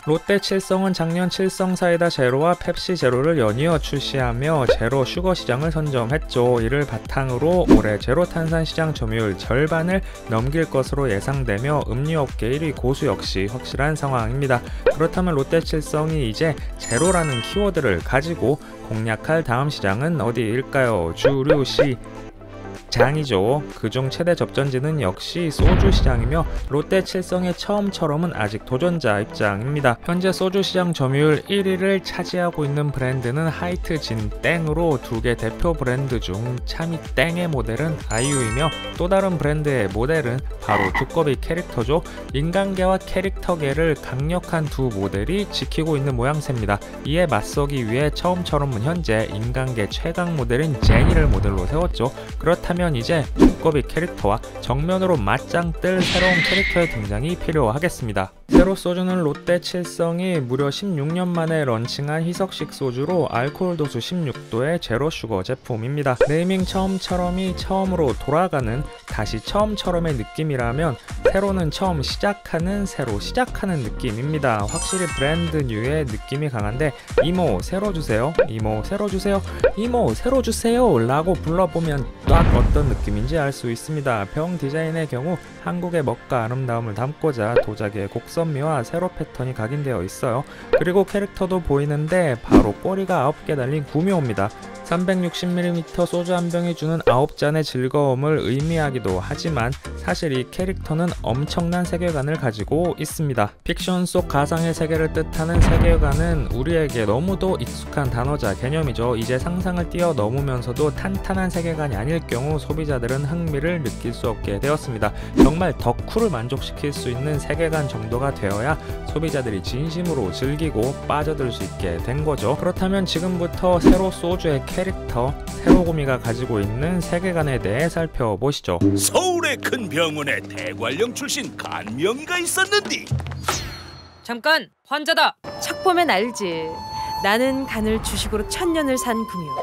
롯데 칠성은 작년 칠성 사이다 제로와 펩시 제로를 연이어 출시하며 제로 슈거 시장을 선점했죠. 이를 바탕으로 올해 제로 탄산 시장 점유율 절반을 넘길 것으로 예상되며 음료업계 1위 고수 역시 확실한 상황입니다. 그렇다면 롯데 칠성이 이제 제로라는 키워드를 가지고 공략할 다음 시장은 어디일까요? 주류시 장이죠. 그중 최대 접전지는 역시 소주 시장이며 롯데 칠성의 처음처럼은 아직 도전자 입장입니다. 현재 소주 시장 점유율 1위를 차지하고 있는 브랜드는 하이트 진 땡으로 두 개 대표 브랜드 중 참이 땡의 모델은 아이유이며 또 다른 브랜드의 모델은 바로 두꺼비 캐릭터죠. 인간계와 캐릭터계를 강력한 두 모델이 지키고 있는 모양새입니다. 이에 맞서기 위해 처음처럼은 현재 인간계 최강 모델인 제니를 모델로 세웠죠. 그렇다면 이제 두꺼비 캐릭터와 정면으로 맞짱 뜰 새로운 캐릭터의 등장이 필요하겠습니다. 제로 소주는 롯데 칠성이 무려 16년 만에 런칭한 희석식 소주로 알코올 도수 16도의 제로 슈거 제품입니다. 네이밍 처음처럼이 처음으로 돌아가는 다시 처음처럼의 느낌이라면 새로는 처음 시작하는 새로 시작하는 느낌입니다. 확실히 브랜드 뉴의 느낌이 강한데 이모 새로 주세요, 이모 새로 주세요, 이모 새로 주세요 라고 불러보면 딱 어떤 느낌인지 알 수 있습니다. 병 디자인의 경우 한국의 멋과 아름다움을 담고자 도자기의 곡선미와 세로 패턴이 각인되어 있어요. 그리고 캐릭터도 보이는데 바로 꼬리가 9개 달린 구미호입니다. 360ml 소주 한 병이 주는 9잔의 즐거움을 의미하기도 하지만 사실 이 캐릭터는 엄청난 세계관을 가지고 있습니다. 픽션 속 가상의 세계를 뜻하는 세계관은 우리에게 너무도 익숙한 단어자 개념이죠. 이제 상상을 뛰어넘으면서도 탄탄한 세계관이 아닐 경우 소비자들은 흥미를 느낄 수 없게 되었습니다. 정말 덕후를 만족시킬 수 있는 세계관 정도가 되어야 소비자들이 진심으로 즐기고 빠져들 수 있게 된 거죠. 그렇다면 지금부터 새로 소주의 캐릭터 새로구미가 가지고 있는 세계관에 대해 살펴보시죠. 서울의 큰 병원에 대관령 출신 간명의가 있었는데. 잠깐! 환자다! 척 보면 알지. 나는 간을 주식으로 1000년을 산 구미호.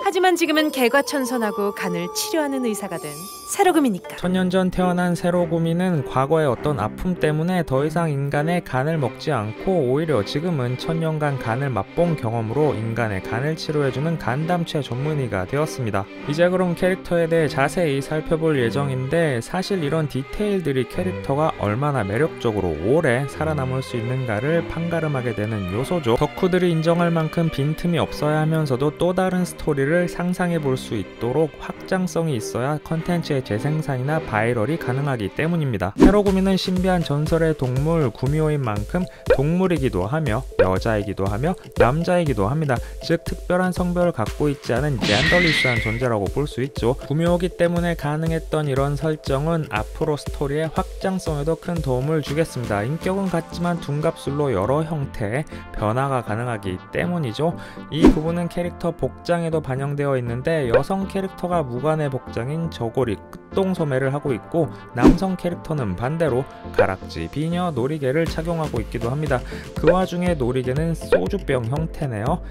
하지만 지금은 개과천선하고 간을 치료하는 의사가 된 새로구미니까. 1000년 전 태어난 새로구미는 과거의 어떤 아픔 때문에 더 이상 인간의 간을 먹지 않고 오히려 지금은 1000년간 간을 맛본 경험으로 인간의 간을 치료해주는 간담체 전문의가 되었습니다. 이제 그럼 캐릭터에 대해 자세히 살펴볼 예정인데 사실 이런 디테일들이 캐릭터가 얼마나 매력적으로 오래 살아남을 수 있는가를 판가름하게 되는 요소죠. 덕후들이 인정할 만큼 빈틈이 없어야 하면서도 또 다른 스토리를 상상해 볼 수 있도록 확장성이 있어야 컨텐츠의 재생산이나 바이럴이 가능하기 때문입니다. 새로구미는 신비한 전설의 동물 구미호인 만큼 동물이기도 하며 여자이기도 하며 남자이기도 합니다. 즉 특별한 성별을 갖고 있지 않은 젠더리스한 존재라고 볼 수 있죠. 구미호기 때문에 가능했던 이런 설정은 앞으로 스토리의 확장성에도 큰 도움을 주겠습니다. 인격은 같지만 둔갑술로 여러 형태의 변화가 가능하기 때문이죠. 이 부분은 캐릭터 복장에도 반영되어 있는데 여성 캐릭터가 무관의 복장인 저고리 끝동소매를 하고 있고 남성 캐릭터는 반대로 가락지, 비녀, 놀이개를 착용하고 있기도 합니다. 그 와중에 놀이개는 소주병 형태네요.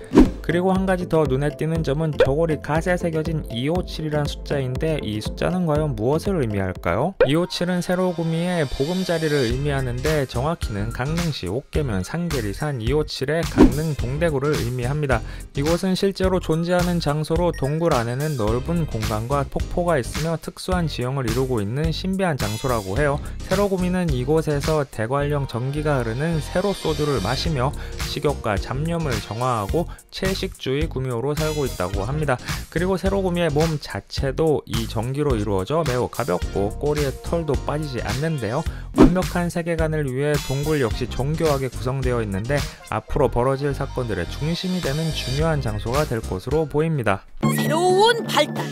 그리고 한 가지 더 눈에 띄는 점은 저고리 갓에 새겨진 257이란 숫자인데 이 숫자는 과연 무엇을 의미할까요? 257은 새로구미의 보금자리를 의미하는데 정확히는 강릉시 옥계면 상계리산 257의 강릉 동대구를 의미합니다. 이곳은 실제로 존재하는 장소로 동굴 안에는 넓은 공간과 폭포가 있으며 특수한 지형을 이루고 있는 신비한 장소라고 해요. 새로구미는 이곳에서 대관령 전기가 흐르는 새로 소주를 마시며 식욕과 잡념을 정화하고 채식주의 구미호로 살고 있다고 합니다. 그리고 새로구미의 몸 자체도 이 전기로 이루어져 매우 가볍고 꼬리에 털도 빠지지 않는데요. 완벽한 세계관을 위해 동굴 역시 정교하게 구성되어 있는데 앞으로 벌어질 사건들의 중심이 되는 중요한 장소가 될 것으로 보입니다. 새로운 발달.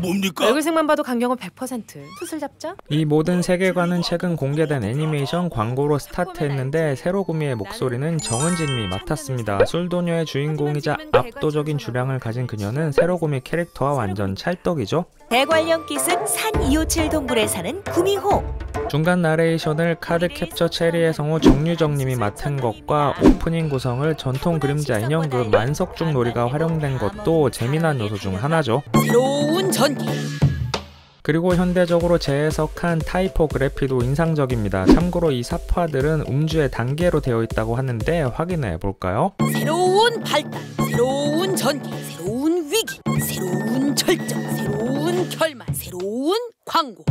뭡니까? 얼굴색만 봐도 강경호 100%. 풋을 잡자. 이 모든 세계관은 최근 공개된 애니메이션 광고로 스타트했는데 새로구미의 목소리는 정은진님이 맡았습니다. 술도녀의 주인공이자 압도적인 주량을 가진 그녀는 새로구미 캐릭터와 완전 찰떡이죠. 대관령 기슭 산 257 동굴에 사는 구미호. 중간 나레이션을 카드캡처 체리의 성우 정유정님이 맡은 것과 오프닝 구성을 전통 그림자 인형극 만석중 놀이가 활용된 것도 재미난 요소 중 하나죠. 새로운 전기. 그리고 현대적으로 재해석한 타이포그래피도 인상적입니다. 참고로 이 사파들은 음주의 단계로 되어 있다고 하는데 확인해 볼까요? 새로운 발달, 새로운 전개, 새로운 위기, 새로운 절정, 새로운 결말, 새로운 광고.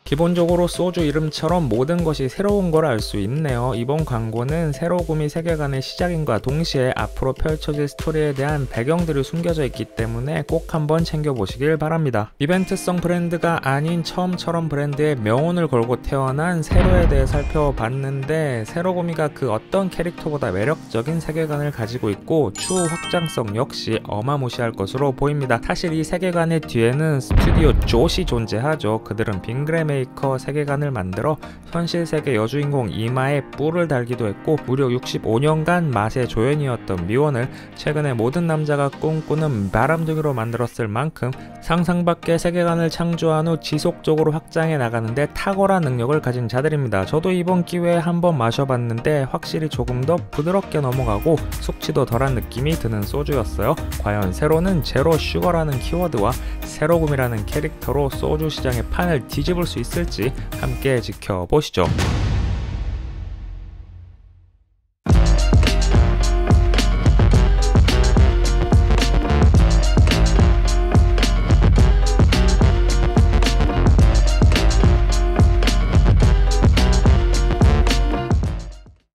기본적으로 소주 이름처럼 모든 것이 새로운 걸 알 수 있네요. 이번 광고는 새로구미 세계관의 시작인과 동시에 앞으로 펼쳐질 스토리에 대한 배경들이 숨겨져 있기 때문에 꼭 한번 챙겨보시길 바랍니다. 이벤트성 브랜드가 아닌 처음처럼 브랜드의 명운을 걸고 태어난 세로에 대해 살펴봤는데 새로구미가 그 어떤 캐릭터보다 매력적인 세계관을 가지고 있고 추후 확장성 역시 어마무시할 것으로 보입니다. 사실 이 세계관의 뒤에는 스튜디오 조.시 존재하죠. 그들은 빙그레 메이커 세계관을 만들어 현실 세계 여주인공 이마에 뿔을 달기도 했고 무려 65년간 맛의 조연이었던 미원을 최근에 모든 남자가 꿈꾸는 바람둥이로 만들었을 만큼 상상 밖의 세계관을 창조한 후 지속적으로 확장해 나가는데 탁월한 능력을 가진 자들입니다. 저도 이번 기회에 한번 마셔봤는데 확실히 조금 더 부드럽게 넘어가고 숙취도 덜한 느낌이 드는 소주였어요. 과연 세로는 제로 슈거라는 키워드와 세로금이라는 캐릭터로 소주 시장의 판을 뒤집을 수 있을지 함께 지켜보시죠.